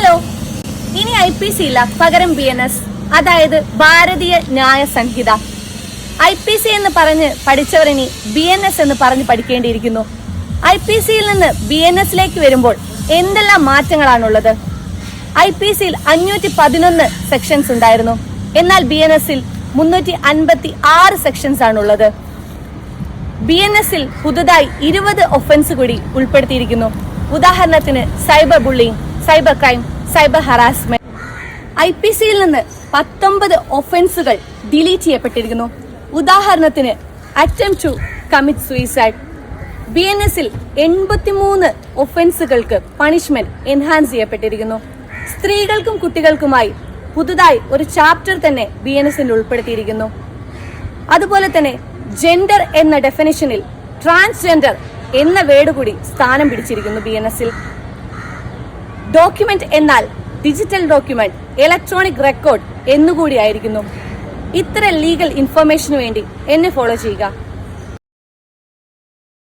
Hello, ഇനി IPC ഇല്ല, പകരം BNS, അതായത് ഭാരതീയ ന്യായ സംഹിത. IPC എന്ന് പറഞ്ഞ് പഠിച്ചവർ ഇനി BNS എന്ന് പറഞ്ഞ് പഠിക്കേണ്ടിയിരിക്കുന്നു. IPCയിൽ നിന്ന് BNSലേക്ക് വരുമ്പോൾ എന്തെല്ലാം മാറ്റങ്ങളാണുള്ളത്? IPCയിൽ 511 സെക്ഷൻസ് ഉണ്ടായിരുന്നു, എന്നാൽ BNSൽ 356 സെക്ഷൻസ് ആണുള്ളത്. BNSൽ പുതുതായി 20 ഒഫൻസ് കൂടി ഉൾപ്പെടുത്തിയിരിക്കുന്നു. ഉദാഹരണത്തിന് cyber bullying, cyber crime, cyber harassment. IPCയിൽ നിന്ന് 19 ഒഫൻസുകൾ ഡിലീറ്റ് ചെയ്യപ്പെട്ടിരിക്കുന്നു. ഉദാഹരണത്തിന് അറ്റംപ്റ്റ് ടു കമ്മിറ്റ് സൂയിസൈഡ്. BNSൽ 83 ഒഫൻസുകൾക്ക് പണിഷ്മെന്റ് എൻഹാൻസ് ചെയ്യപ്പെട്ടിരിക്കുന്നു. സ്ത്രീകൾക്കും കുട്ടികൾക്കുമായി പുതുതായി ഒരു ചാപ്റ്റർ തന്നെ BNSൽ ഉൾപ്പെടുത്തിയിരിക്കുന്നു. അതുപോലെ തന്നെ ജെൻഡർ എന്ന ഡെഫിനിഷനിൽ ട്രാൻസ്ജെൻഡർ എന്ന വേർഡ് കൂടി സ്ഥാനം പിടിച്ചിരിക്കുന്നു BNSൽ. ഡോക്യുമെന്റ് എന്നാൽ ഡിജിറ്റൽ ഡോക്യുമെന്റ്, ഇലക്ട്രോണിക് റെക്കോർഡ് എന്നുകൂടിയായിരിക്കുന്നു. ഇത്തരം ലീഗൽ ഇൻഫർമേഷന് വേണ്ടി എന്നെ ഫോളോ ചെയ്യുക.